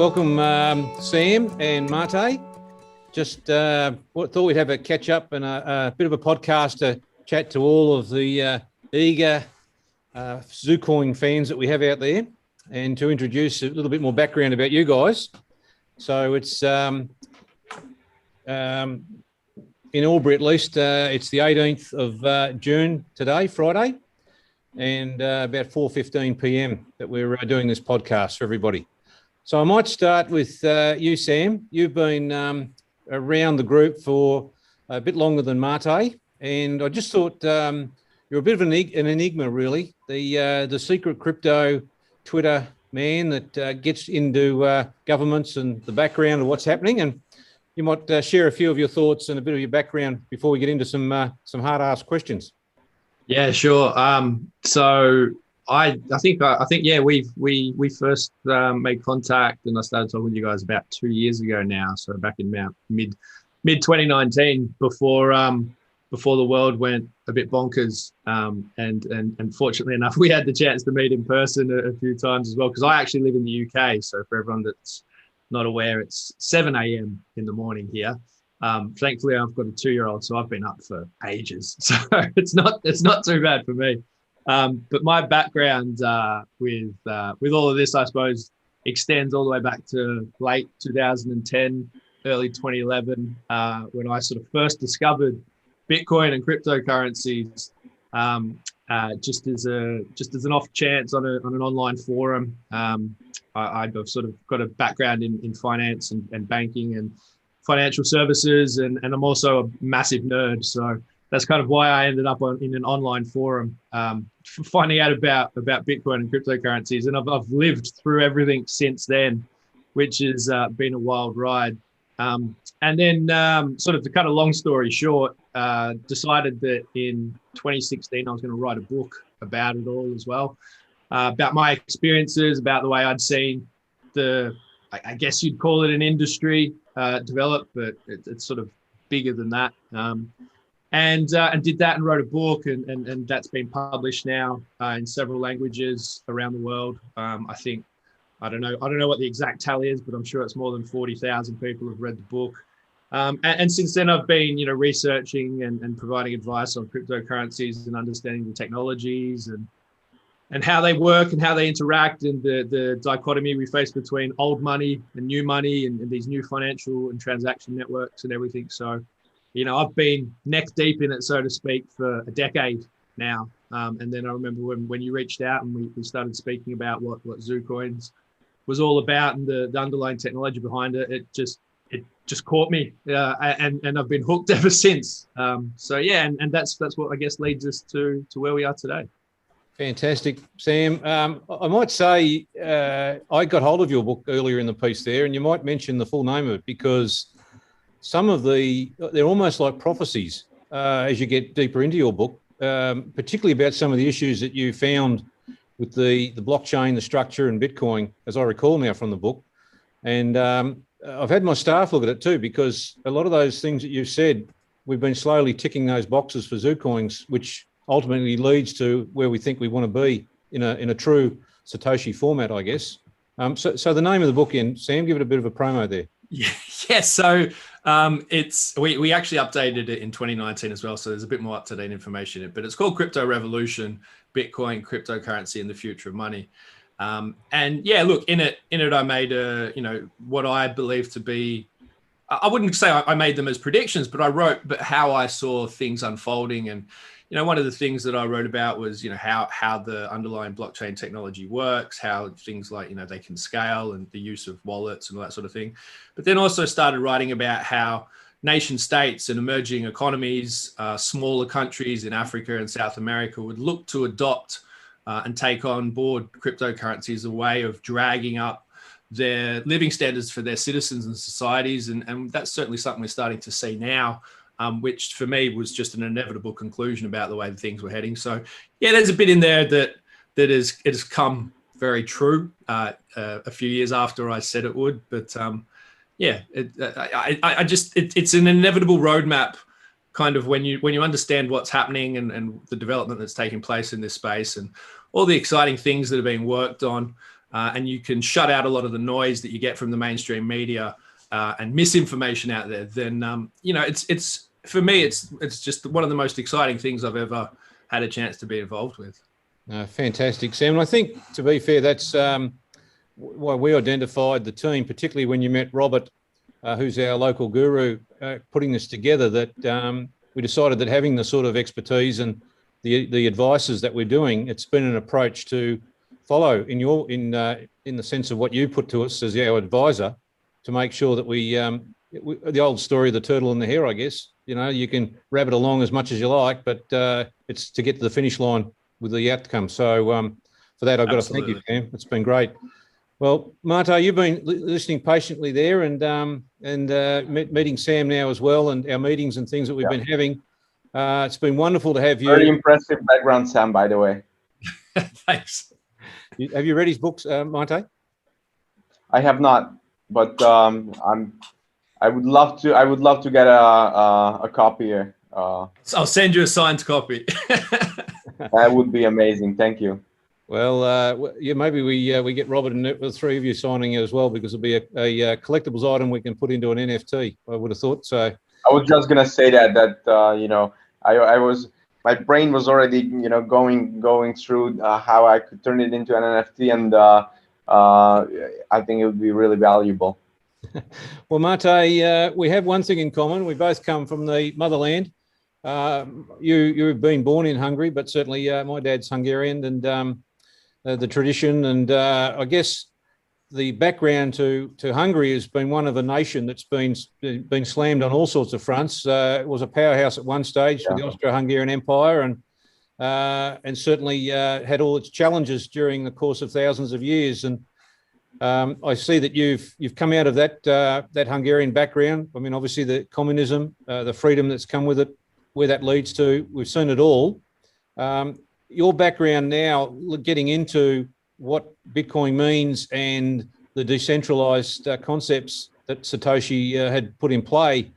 welcome Sam and Mate. Just thought we'd have a catch up and a bit of a podcast to chat to all of the eager Zucoin fans that we have out there, and to introduce a little bit more background about you guys. So it's in Albury at least, it's the 18th of June today, Friday, and about 4:15 p.m. that we're doing this podcast for everybody. So I might start with you, Sam. You've been around the group for a bit longer than Mate, and I just thought you're a bit of an enigma, really. The secret crypto Twitter man that gets into governments and the background of what's happening, and you might share a few of your thoughts and a bit of your background before we get into some hard-asked questions. Yeah, sure. So I think yeah, we first made contact, and I started talking to you guys about 2 years ago now. So back in mid 2019, before the world went a bit bonkers, and fortunately enough, we had the chance to meet in person a few times as well, because I actually live in the UK. So for everyone that's not aware, it's 7 a.m. in the morning here. Thankfully, I've got a 2-year-old, so I've been up for ages. So it's not too bad for me. But my background with all of this, I suppose, extends all the way back to late 2010, early 2011, when I sort of first discovered Bitcoin and cryptocurrencies, just as an off chance on an online forum. I've sort of got a background in finance and banking and financial services, and I'm also a massive nerd. So that's kind of why I ended up in an online forum, finding out about Bitcoin and cryptocurrencies. And I've lived through everything since then, which has been a wild ride. And then sort of to cut a long story short, decided that in 2016, I was going to write a book about it all as well, about my experiences, about the way I'd seen I guess you'd call it an industry develop, but it's sort of bigger than that. And did that and wrote a book, and that's been published now in several languages around the world. I don't know what the exact tally is, but I'm sure it's more than 40,000 people have read the book. And since then, I've been researching and providing advice on cryptocurrencies and understanding the technologies and how they work and how they interact, and the dichotomy we face between old money and new money, and these new financial and transaction networks and everything. So, I've been neck deep in it, so to speak, for a decade now. And then I remember when you reached out and we started speaking about what Zucoins was all about and the underlying technology behind it, it just caught me, and I've been hooked ever since. So yeah, and that's what I guess leads us to where we are today. Fantastic, Sam. I might say I got hold of your book earlier in the piece there, and you might mention the full name of it, because they're almost like prophecies as you get deeper into your book, particularly about some of the issues that you found with the blockchain, the structure, and Bitcoin, as I recall now from the book. And I've had my staff look at it too, because a lot of those things that you've said, we've been slowly ticking those boxes for Zucoins, which ultimately leads to where we think we want to be in a true Satoshi format, I guess. So the name of the book, Sam, give it a bit of a promo there. Yeah. So we actually updated it in 2019 as well. So there's a bit more up-to-date information in it, but it's called Crypto Revolution: Bitcoin, Cryptocurrency, and the Future of Money. And yeah, look, in it, I made what I believe to be, I wouldn't say I made them as predictions, but I wrote how I saw things unfolding. And one of the things that I wrote about was, how the underlying blockchain technology works, how things like, they can scale, and the use of wallets and all that sort of thing. But then also started writing about how nation states and emerging economies, smaller countries in Africa and South America would look to adopt and take on board cryptocurrency as a way of dragging up their living standards for their citizens and societies. And that's certainly something we're starting to see now. Which for me was just an inevitable conclusion about the way things were heading. So yeah, there's a bit in there that has come very true a few years after I said it would. But yeah, it's an inevitable roadmap, kind of when you understand what's happening and the development that's taking place in this space and all the exciting things that are being worked on. and you can shut out a lot of the noise that you get from the mainstream media and misinformation out there, then it's for me, it's just one of the most exciting things I've ever had a chance to be involved with. Fantastic, Sam. And I think, to be fair, that's why we identified the team, particularly when you met Robert, who's our local guru, putting this together, that we decided that having the sort of expertise and the advices that we're doing, it's been an approach to follow in the sense of what you put to us as our advisor, to make sure that we the old story of the turtle and the hare, I guess. You can rabbit along as much as you like, but it's to get to the finish line with the outcome. So for that, I've got to thank you, Sam. It's been great. Well, Mate, you've been listening patiently there and meeting Sam now as well, and our meetings and things that we've been having. It's been wonderful to have you. Very impressive background, Sam, by the way. Thanks. Have you read his books, Mate? I have not, but I would love to. I would love to get a copy here. So I'll send you a signed copy. That would be amazing. Thank you. Well, yeah, maybe we get Robert and the three of you signing it as well, because it'll be a collectibles item we can put into an NFT. I would have thought so. I was just gonna say that my brain was already going through how I could turn it into an NFT, and I think it would be really valuable. Well, Mate, we have one thing in common. We both come from the motherland. You've been born in Hungary, but certainly my dad's Hungarian, and the tradition and I guess the background to Hungary has been one of a nation that's been slammed on all sorts of fronts. It was a powerhouse at one stage for the Austro-Hungarian Empire, and certainly had all its challenges during the course of thousands of years. And I see that you've come out of that Hungarian background. I mean, obviously the communism, the freedom that's come with it, where that leads to, we've seen it all. Your background now, getting into what Bitcoin means and the decentralized concepts that Satoshi had put in play.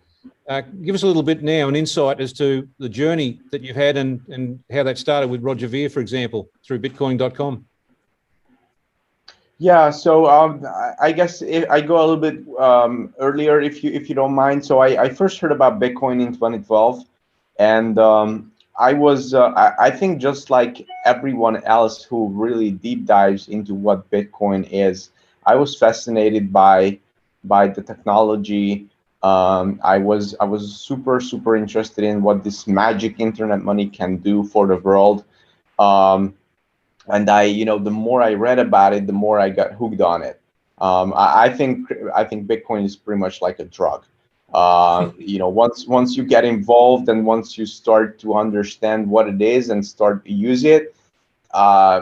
Give us a little bit now, an insight as to the journey that you've had and how that started with Roger Ver, for example, through Bitcoin.com. Yeah, so I guess I go a little bit earlier, if you don't mind. So I first heard about Bitcoin in 2012, and I think just like everyone else who really deep dives into what Bitcoin is, I was fascinated by the technology. I was super interested in what this magic internet money can do for the world. And the more I read about it, the more I got hooked on it. I think Bitcoin is pretty much like a drug. Once you get involved and once you start to understand what it is and start to use it,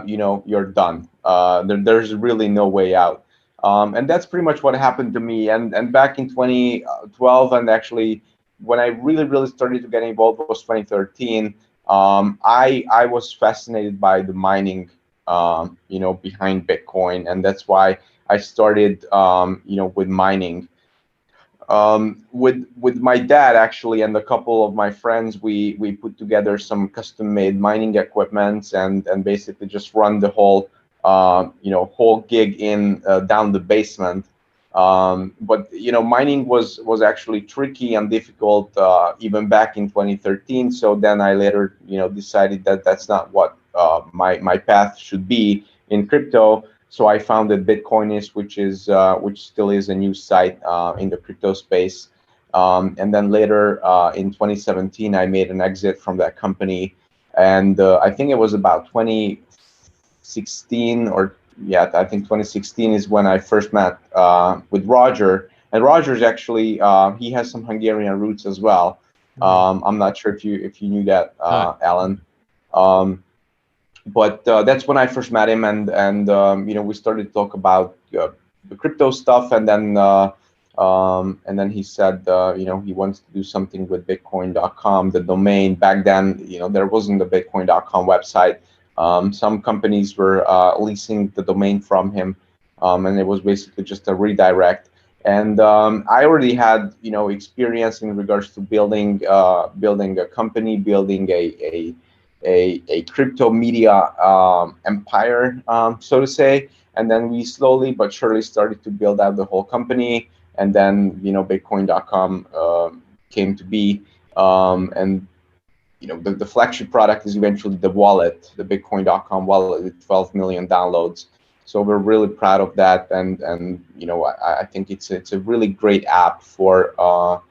you're done. There's really no way out. And that's pretty much what happened to me. And back in 2012, and actually when I really started to get involved was 2013. I was fascinated by the mining, behind Bitcoin, and that's why I started, with mining. With my dad actually, and a couple of my friends, we put together some custom-made mining equipment and basically just run the whole gig in down the basement. But mining was actually tricky and difficult even back in 2013. So then I later decided that that's not what my path should be in crypto. So I founded Bitcoinist, which still is a news site in the crypto space. And then later in 2017, I made an exit from that company, and I think it was about 2016 I think 2016 is when I first met with Roger. And Roger's actually he has some Hungarian roots as well. I'm not sure if you knew that, Allan. But that's when I first met him, and we started to talk about the crypto stuff, and then he said he wants to do something with Bitcoin.com, the domain. Back then, there wasn't the Bitcoin.com website. Some companies were leasing the domain from him, and it was basically just a redirect. And I already had experience in regards to building a company, building a crypto media empire, so to say. And then we slowly but surely started to build out the whole company. And then, Bitcoin.com came to be. And the flagship product is eventually the wallet, the Bitcoin.com wallet with 12 million downloads. So we're really proud of that, and I think it's a really great app for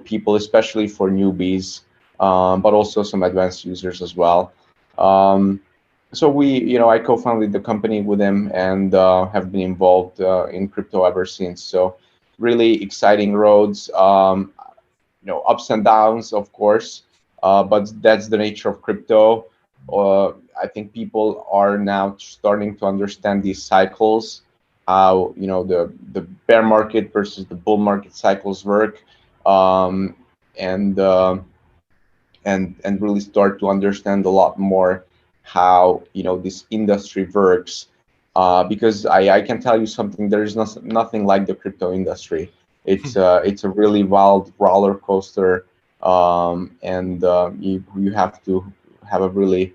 people, especially for newbies, but also some advanced users as well. So I co-founded the company with him and have been involved in crypto ever since. So really exciting roads, ups and downs, of course, but that's the nature of crypto. I think people are now starting to understand these cycles, how the bear market versus the bull market cycles work, and really start to understand a lot more how this industry works. Because I can tell you something, there is nothing like the crypto industry. It's a really wild roller coaster, and you have to have a really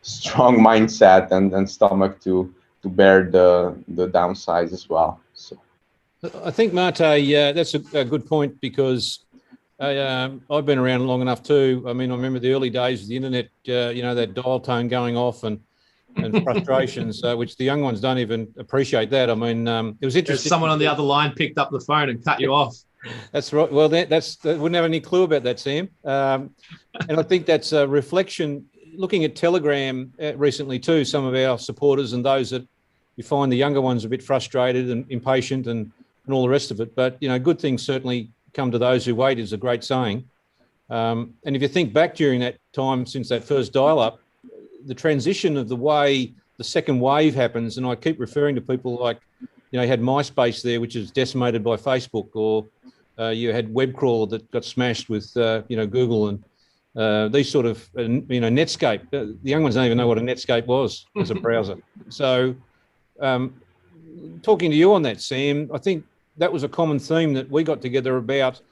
strong mindset and stomach to bear the downsides as well. So I think, Mate, that's a good point, because I've been around long enough too. I mean, I remember the early days of the internet, that dial tone going off and frustrations, which the young ones don't even appreciate that. I mean, it was interesting. Someone on the other line picked up the phone and cut you off. That's right. Well, that wouldn't have any clue about that, Sam. And I think that's a reflection. Looking at Telegram recently too, some of our supporters and those that you find the younger ones a bit frustrated and impatient and all the rest of it. But good things certainly come to those who wait, is a great saying. And if you think back during that time, since that first dial-up, the transition of the way the second wave happens, and I keep referring to people like, you had MySpace there, which is decimated by Facebook, or you had Webcrawler that got smashed with, Google, and these sort of, Netscape. The young ones don't even know what a Netscape was as a browser. So talking to you on that, Sam, I think that was a common theme that we got together about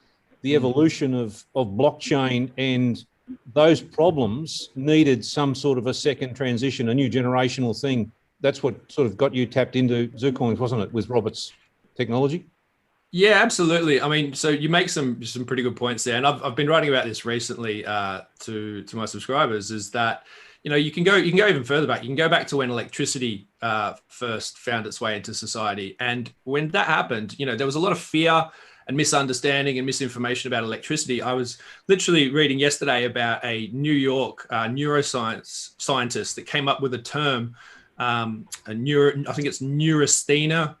the evolution of blockchain, and those problems needed some sort of a second transition, a new generational thing. That's what sort of got you tapped into Zucoins, wasn't it, with Robert's technology? Yeah, absolutely. I mean, so you make some pretty good points there, and I've been writing about this recently to my subscribers. Is that you can go even further back. You can go back to when electricity first found its way into society, and when that happened, there was a lot of fear and misunderstanding and misinformation about electricity. I was literally reading yesterday about a New York neuroscience scientist that came up with a term, I think it's neurasthenia,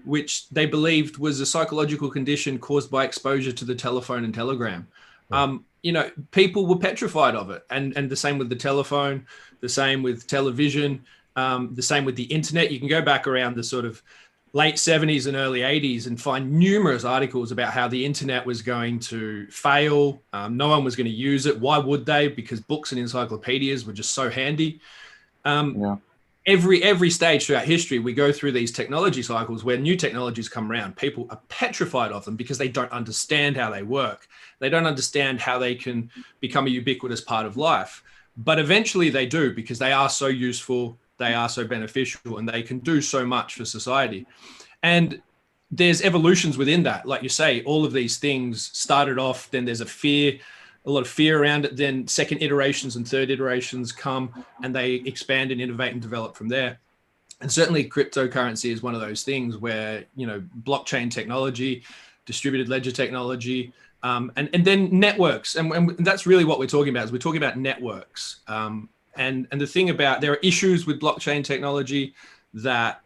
which they believed was a psychological condition caused by exposure to the telephone and telegram. People were petrified of it, and the same with the telephone, the same with television, the same with the internet. You can go back around the sort of late 70s and early 80s and find numerous articles about how the internet was going to fail. No one was going to use it. Why would they? Because books and encyclopedias were just so handy. Every stage throughout history, we go through these technology cycles where new technologies come around. People are petrified of them because they don't understand how they work. They don't understand how they can become a ubiquitous part of life. But eventually they do, because they are so useful, they are so beneficial, and they can do so much for society. And there's evolutions within that. Like you say, all of these things started off, then there's a lot of fear around it. Then second iterations and third iterations come, and they expand and innovate and develop from there. And certainly cryptocurrency is one of those things where, blockchain technology, distributed ledger technology, and then networks. And that's really what we're talking about, is we're talking about networks. And the thing about, there are issues with blockchain technology that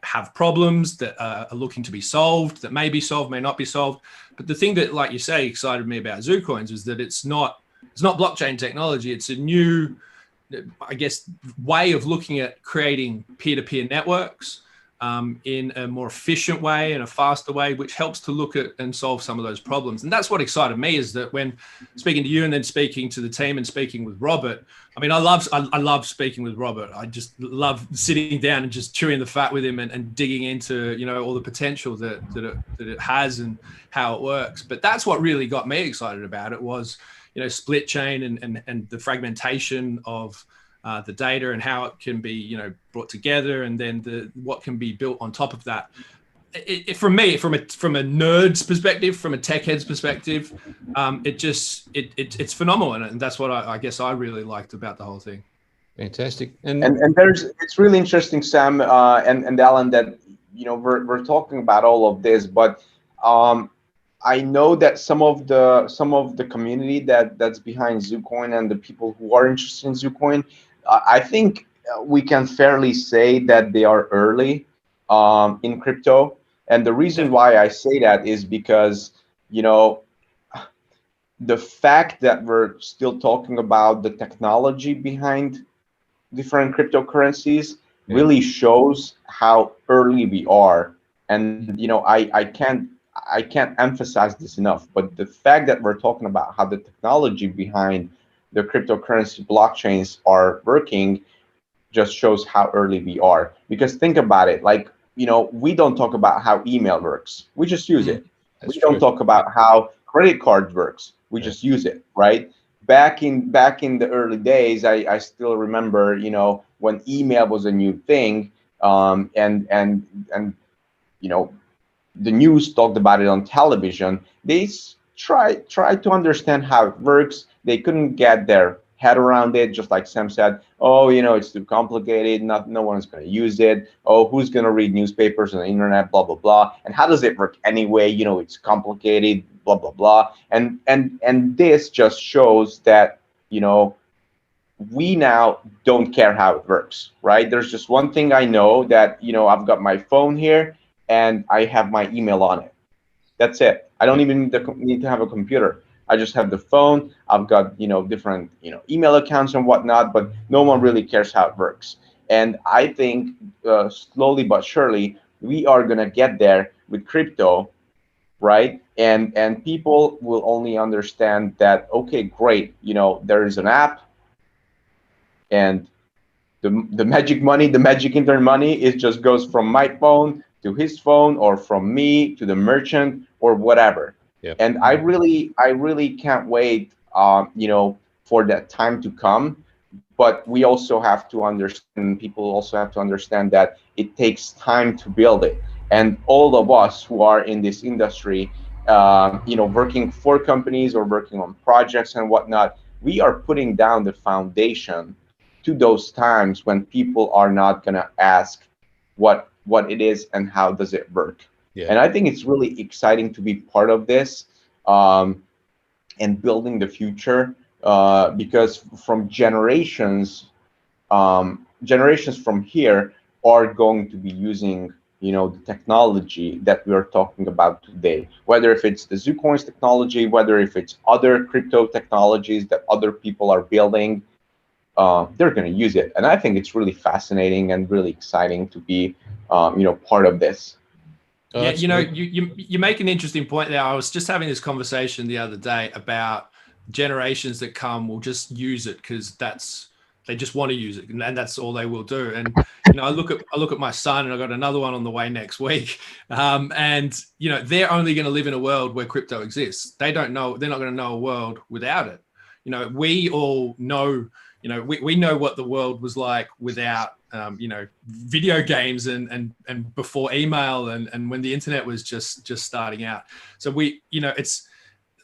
have problems that are looking to be solved, that may be solved, may not be solved. But the thing that, like you say, excited me about Zucoins is that it's not blockchain technology. It's a new, I guess, way of looking at creating peer-to-peer networks in a more efficient way and a faster way, which helps to look at and solve some of those problems. And that's what excited me, is that when speaking to you and then speaking to the team and speaking with Robert, I mean, I love speaking with Robert. I just love sitting down and just chewing the fat with him and digging into, all the potential that it has and how it works. But that's what really got me excited about it, was, SplitChain and the fragmentation of the data and how it can be, brought together, and then what can be built on top of that. From me, from a nerd's perspective, from a tech head's perspective, it's phenomenal, and that's what I guess I really liked about the whole thing. Fantastic. And it's really interesting, Sam and Allan, that we're talking about all of this, but I know that some of the community that's behind Zucoin and the people who are interested in Zucoin, I think we can fairly say that they are early in crypto. And the reason why I say that is because, the fact that we're still talking about the technology behind different cryptocurrencies really shows how early we are. And, I can't emphasize this enough, but the fact that we're talking about how the technology behind the cryptocurrency blockchains are working just shows how early we are. Because think about it, we don't talk about how email works. We just use it. We don't talk about how credit card works. We just use it, right? Back in the early days, I still remember, when email was a new thing, and the news talked about it on television. They tried to understand how it works. They couldn't get their head around it, just like Sam said. Oh, it's too complicated. No one's going to use it. Oh, who's going to read newspapers on the internet? Blah blah blah. And how does it work anyway? It's complicated. Blah blah blah. And this just shows that we now don't care how it works, right? There's just one thing I know, that I've got my phone here and I have my email on it. That's it. I don't even need to have a computer. I just have the phone. I've got different email accounts and whatnot, but no one really cares how it works. And I think slowly but surely we are gonna get there with crypto, right? And people will only understand that, okay, great, there is an app, and the magic money, the magic internet money, it just goes from my phone to his phone, or from me to the merchant, or whatever. Yep. And I really can't wait, for that time to come. But we also have to understand, people also have to understand that it takes time to build it. And all of us who are in this industry, working for companies or working on projects and whatnot, we are putting down the foundation to those times when people are not going to ask what it is and how does it work. Yeah. And I think it's really exciting to be part of this, and building the future, because from generations from here are going to be using the technology that we are talking about today, whether if it's the Zucoins technology, whether if it's other crypto technologies that other people are building, they're going to use it. And I think it's really fascinating and really exciting to be part of this. Yeah, you make an interesting point there. I was just having this conversation the other day about generations that come will just use it because they just want to use it, and that's all they will do. And I look at my son, and I got another one on the way next week, and they're only going to live in a world where crypto exists. They're not going to know a world without it. We all know. We know what the world was like without, video games and before email and when the internet was just starting out. So it's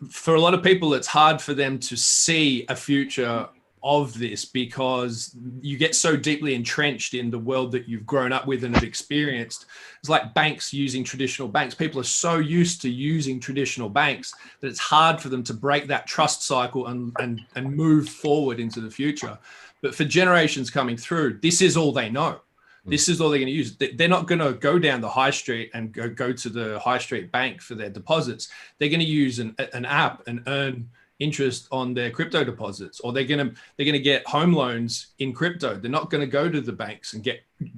for a lot of people, it's hard for them to see a future of this because you get so deeply entrenched in the world that you've grown up with and have experienced. It's like banks using traditional banks. People are so used to using traditional banks that it's hard for them to break that trust cycle and move forward into the future. But for generations coming through, this is all they know. This is all they're going to use. They're not going to go down the high street and go to the high street bank for their deposits. They're going to use an app and earn interest on their crypto deposits, or they're going to get home loans in crypto. They're not going to go to the banks and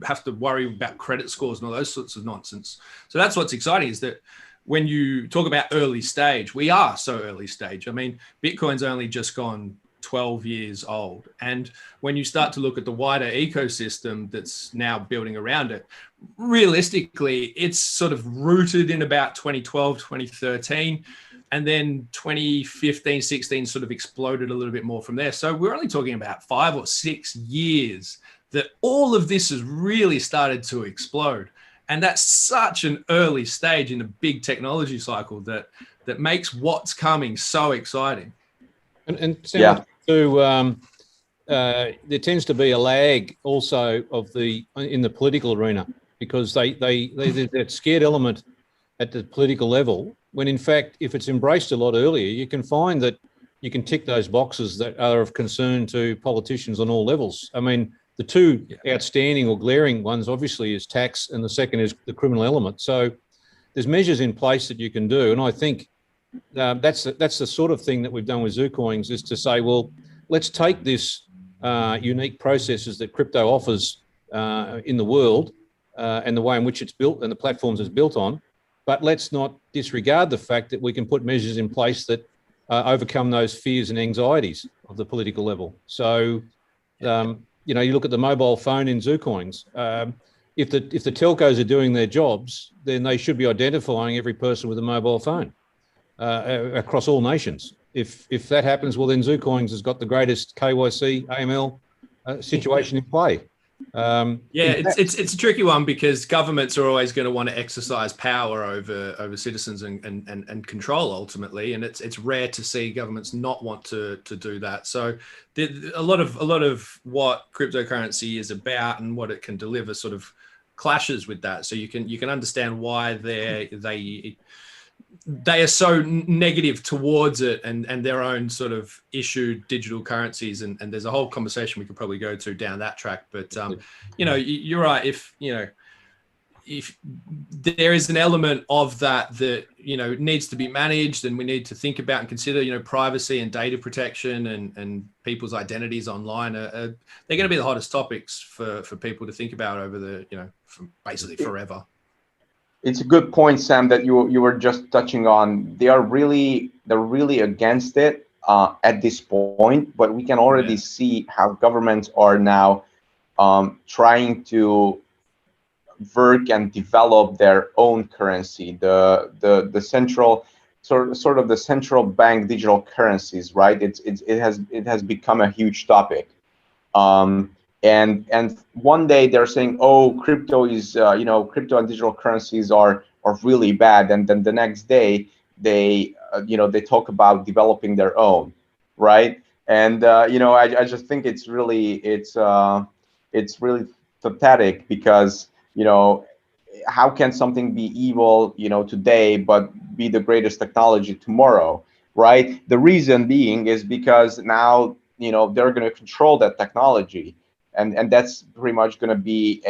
have to worry about credit scores and all those sorts of nonsense. So that's what's exciting, is that when you talk about early stage, we are so early stage. I mean, Bitcoin's only just gone 12 years old. And when you start to look at the wider ecosystem that's now building around it, realistically, it's sort of rooted in about 2012, 2013. And then 2015, 16 sort of exploded a little bit more from there. So we're only talking about 5 or 6 years that all of this has really started to explode. And that's such an early stage in a big technology cycle that makes what's coming so exciting. And yeah. There tends to be a lag also in the political arena, because there's that scared element at the political level, when in fact, if it's embraced a lot earlier, you can find that you can tick those boxes that are of concern to politicians on all levels. I mean, the two outstanding or glaring ones obviously is tax, and the second is the criminal element. So there's measures in place that you can do. And I think that's the sort of thing that we've done with Zucoins, is to say, well, let's take this unique processes that crypto offers in the world and the way in which it's built and the platforms it's built on, but let's not disregard the fact that we can put measures in place that overcome those fears and anxieties of the political level. So, you look at the mobile phone in Zucoins. If the telcos are doing their jobs, then they should be identifying every person with a mobile phone across all nations. If that happens, well, then Zucoins has got the greatest KYC, AML situation in play. It's a tricky one, because governments are always going to want to exercise power over citizens and control ultimately, and it's rare to see governments not want to do that. So a lot of what cryptocurrency is about and what it can deliver sort of clashes with that. So you can understand why they are so negative towards it and their own sort of issued digital currencies. And there's a whole conversation we could probably go to down that track. But, you're right. If there is an element of that needs to be managed, and we need to think about and consider, privacy and data protection and people's identities online they're going to be the hottest topics for people to think about over basically forever. It's a good point, Sam, that you were just touching on. They're really against it at this point, but we can already see how governments are now trying to work and develop their own currency, the central sort of the central bank digital currencies, right? It has become a huge topic. And one day they're saying, oh, crypto is crypto and digital currencies are really bad, and then the next day they talk about developing their own, right? And I just think it's really pathetic, because how can something be evil today but be the greatest technology tomorrow, right? The reason being is because now they're going to control that technology. And that's pretty much going to be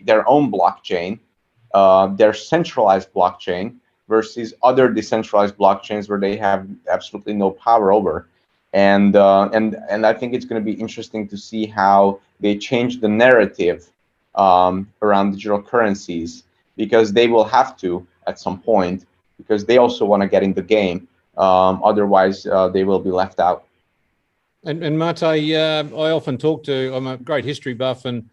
their own blockchain, their centralized blockchain, versus other decentralized blockchains where they have absolutely no power over. And I think it's going to be interesting to see how they change the narrative around digital currencies, because they will have to at some point, because they also want to get in the game. Otherwise, they will be left out. And Mate, I often I'm a great history buff, and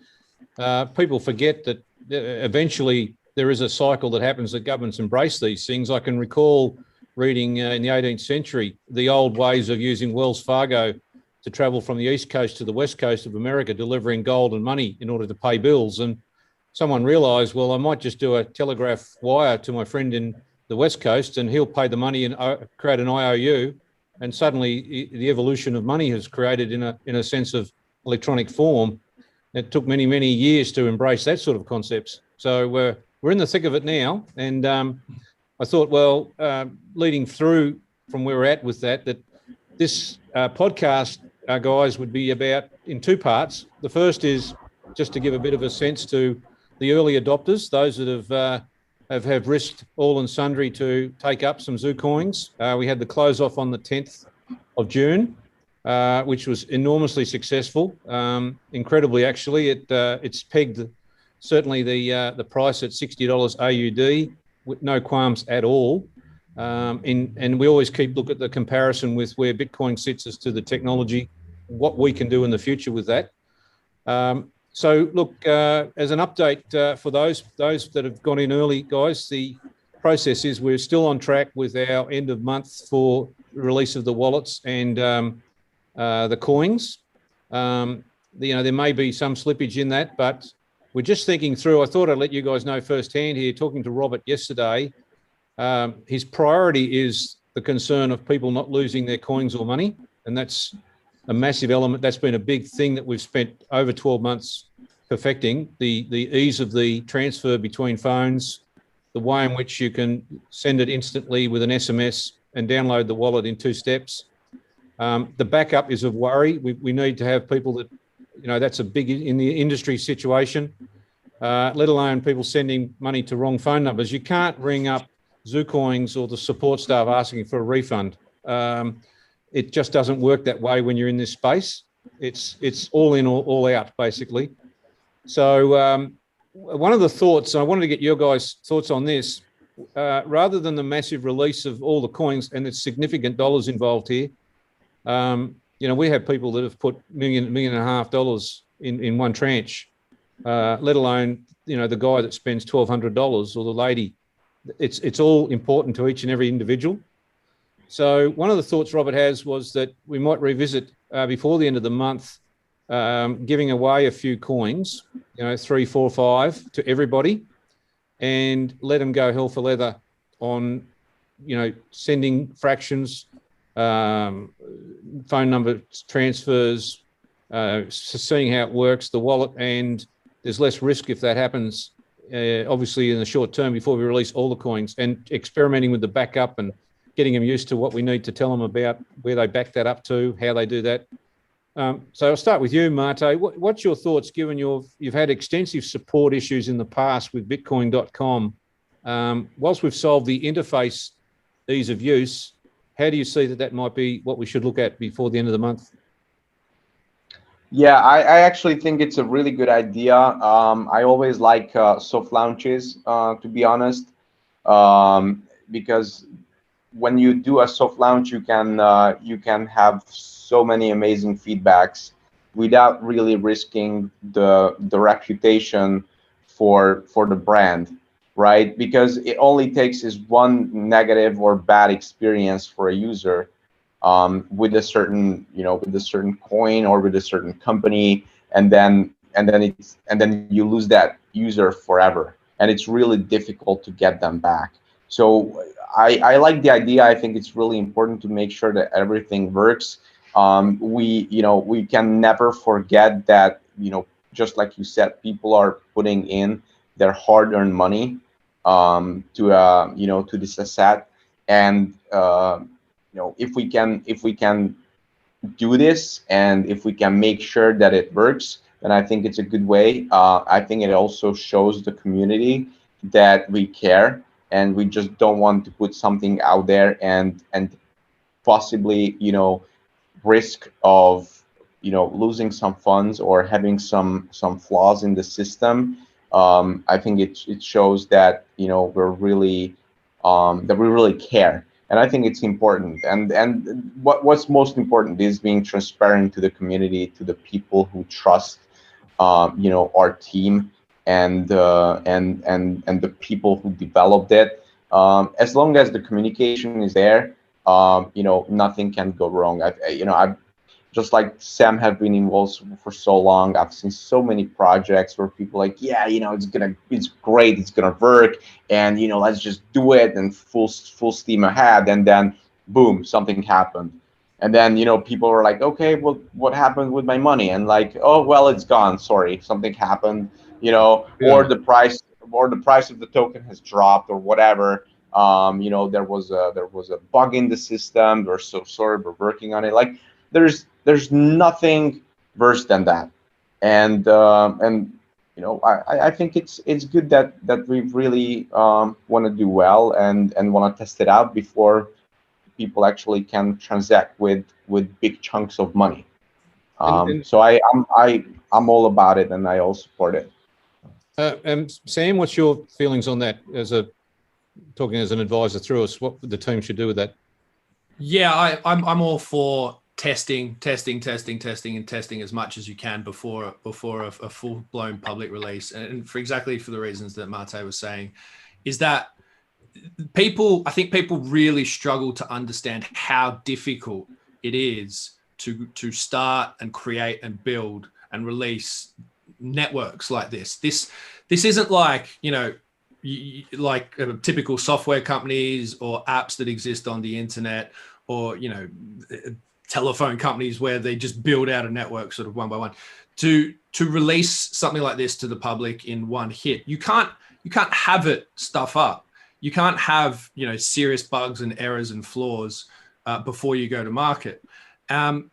people forget that eventually there is a cycle that happens that governments embrace these things. I can recall reading in the 18th century the old ways of using Wells Fargo to travel from the East Coast to the West Coast of America, delivering gold and money in order to pay bills. And someone realised, well, I might just do a telegraph wire to my friend in the West Coast, and he'll pay the money and create an IOU. And suddenly the evolution of money has created in a sense of electronic form. It took many, many years to embrace that sort of concepts. So we're in the thick of it now. And I thought, well, leading through from where we're at with that this podcast, guys, would be about in two parts. The first is just to give a bit of a sense to the early adopters, those that have risked all and sundry to take up some Zucoins. We had the close off on the 10th of June, which was enormously successful. Incredibly, actually, it's pegged certainly the price at $60 AUD with no qualms at all. And we always look at the comparison with where Bitcoin sits as to the technology, what we can do in the future with that. So look, as an update for those that have gone in early, guys, the process is we're still on track with our end of month for release of the wallets and the coins. There may be some slippage in that, but we're just thinking through. I thought I'd let you guys know firsthand here, talking to Robert yesterday. His priority is the concern of people not losing their coins or money, and that's a massive element. That's been a big thing that we've spent over 12 months perfecting, the ease of the transfer between phones, the way in which you can send it instantly with an SMS and download the wallet in 2 steps. The backup is of worry. We need to have people that, that's a big in the industry situation, let alone people sending money to wrong phone numbers. You can't ring up Zucoins or the support staff asking for a refund. It just doesn't work that way when you're in this space. It's all in or all out, basically. So one of the thoughts, I wanted to get your guys' thoughts on this, rather than the massive release of all the coins, and there's significant dollars involved here. We have people that have put $1.5 million in one tranche, let alone, the guy that spends $1,200 or the lady. It's all important to each and every individual. So one of the thoughts Robert has was that we might revisit before the end of the month, giving away a few coins, 3, 4, 5 to everybody, and let them go hell for leather on, sending fractions, phone number transfers, seeing how it works, the wallet, and there's less risk if that happens, obviously in the short term before we release all the coins, and experimenting with the backup and getting them used to what we need to tell them about where they back that up to, how they do that. So I'll start with you, Mate. What's your thoughts, given you've had extensive support issues in the past with Bitcoin.com? Whilst we've solved the interface ease of use, how do you see that might be what we should look at before the end of the month? Yeah, I actually think it's a really good idea. I always like soft launches, to be honest, because when you do a soft launch, you can have so many amazing feedbacks without really risking the reputation for the brand, right? Because it only takes is one negative or bad experience for a user with a certain coin or with a certain company, and then you lose that user forever, and it's really difficult to get them back. So I like the idea. I think it's really important to make sure that everything works. We can never forget that, just like you said, people are putting in their hard-earned money to this asset, and if we can do this, and if we can make sure that it works, then I think it's a good way. I think it also shows the community that we care, and we just don't want to put something out there and possibly risk of losing some funds or having some flaws in the system. I think it shows that we're really that we really care, and I think it's important. And what's most important is being transparent to the community, to the people who trust our team and the people who developed it. As long as the communication is there, nothing can go wrong. I've just like Sam have been involved for so long. I've seen so many projects where people like, yeah, it's great, it's gonna work, and let's just do it and full steam ahead, and then boom, something happened. And then people were like, okay, well, what happened with my money? And like, oh well, it's gone, sorry, something happened, Yeah. or the price of the token has dropped or whatever. There was a bug in the system. We're so sorry, we're working on it. Like there's nothing worse than that. And I think it's good that we really want to do well and want to test it out before people actually can transact with big chunks of money. So I'm all about it, and I all support it. Sam, what's your feelings on that, talking as an advisor through us, what the team should do with that? Yeah, I'm all for testing as much as you can before a full-blown public release, and for the reasons that Mate was saying, is that I think people really struggle to understand how difficult it is to start and create and build and release networks like this. This isn't like, like typical software companies or apps that exist on the internet, or, telephone companies where they just build out a network sort of one by one. To release something like this to the public in one hit, you can't have it stuff up. You can't have, serious bugs and errors and flaws before you go to market. And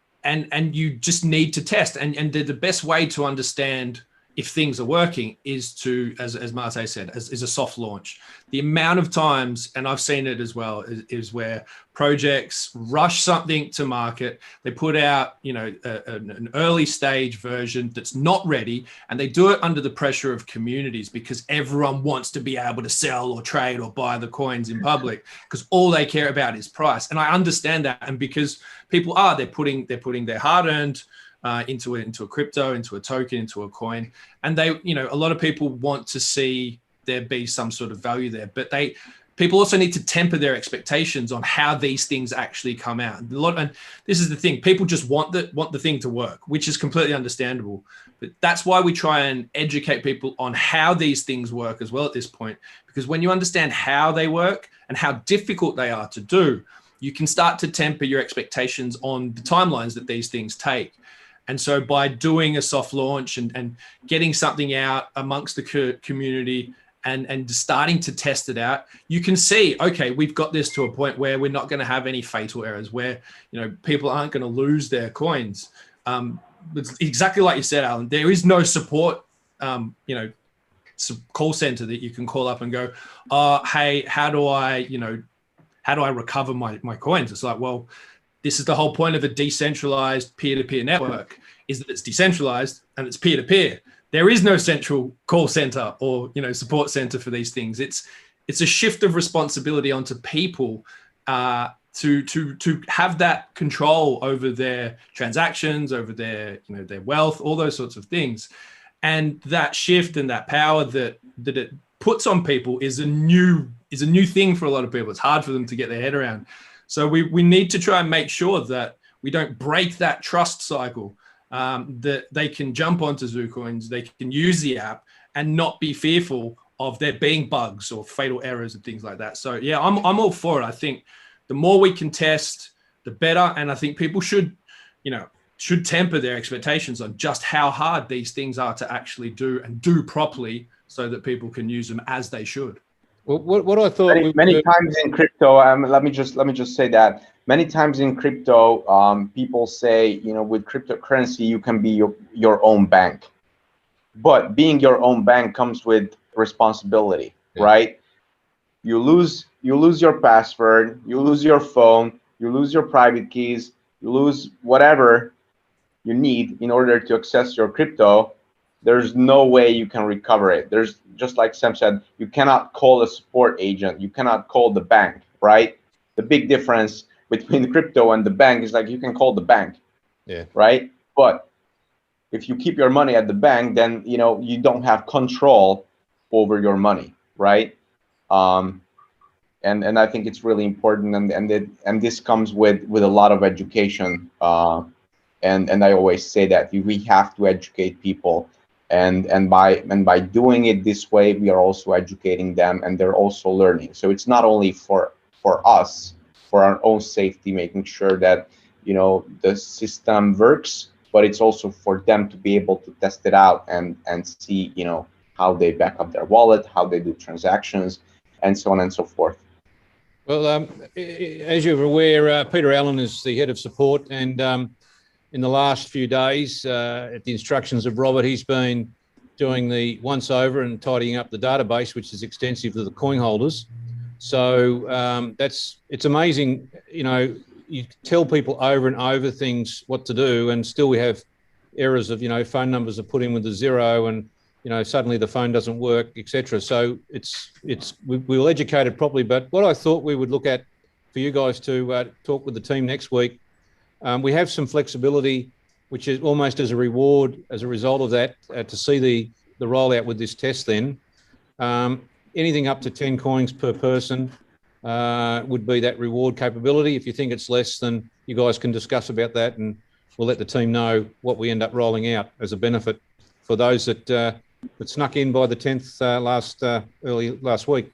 you just need to test. And the best way to understand if things are working is to, as Mate said, is a soft launch. The amount of times, and I've seen it as well, is where projects rush something to market. They put out, an early stage version that's not ready, and they do it under the pressure of communities because everyone wants to be able to sell or trade or buy the coins in public because all they care about is price. And I understand that, and because people they're putting their hard-earned into a crypto, into a token, into a coin, and they, a lot of people want to see there be some sort of value there, but people also need to temper their expectations on how these things actually come out. And this is the thing: people just want the thing to work, which is completely understandable. But that's why we try and educate people on how these things work as well at this point, because when you understand how they work and how difficult they are to do, you can start to temper your expectations on the timelines that these things take. And so by doing a soft launch and getting something out amongst the community and starting to test it out, you can see, okay, we've got this to a point where we're not going to have any fatal errors, where, people aren't going to lose their coins. It's exactly like you said, Allan, there is no support, call center that you can call up and go, hey, how do I recover my coins? It's like, well, this is the whole point of a decentralized peer-to-peer network, is that it's decentralized and it's peer-to-peer. There is no central call center or, support center for these things. It's a shift of responsibility onto people to have that control over their transactions, over their, their wealth, all those sorts of things. And that shift and that power that it puts on people is a new thing for a lot of people. It's hard for them to get their head around. So we need to try and make sure that we don't break that trust cycle, that they can jump onto Zucoins, they can use the app and not be fearful of there being bugs or fatal errors and things like that. So yeah, I'm all for it. I think the more we can test, the better. And I think people should temper their expectations on just how hard these things are to actually do and do properly so that people can use them as they should. Well, what I thought many times in crypto, let me just say that many times in crypto, people say, with cryptocurrency you can be your own bank, but being your own bank comes with responsibility, right? You lose your password, you lose your phone, you lose your private keys, you lose whatever you need in order to access your crypto. There's no way you can recover it. There's, just like Sam said, you cannot call a support agent. You cannot call the bank, right? The big difference between crypto and the bank is, like, you can call the bank, right? But if you keep your money at the bank, then, you don't have control over your money, right? And I think it's really important, and this comes with a lot of education. And I always say that we have to educate people. And by doing it this way, we are also educating them, and they're also learning. So it's not only for us, for our own safety, making sure that the system works, but it's also for them to be able to test it out and see how they back up their wallet, how they do transactions, and so on and so forth. Well, as you're aware, Peter Allan is the head of support, and in the last few days, at the instructions of Robert, he's been doing the once over and tidying up the database, which is extensive to the coin holders. So it's amazing. You tell people over and over things what to do, and still we have errors of phone numbers are put in with a zero, and suddenly the phone doesn't work, etc. So we'll educate it properly. But what I thought we would look at for you guys to talk with the team next week. We have some flexibility, which is almost as a reward as a result of that, to see the rollout with this test then. anything up to 10 coins per person would be that reward capability. If you think it's less, then you guys can discuss about that, and we'll let the team know what we end up rolling out as a benefit for those that snuck in by the 10th early last week.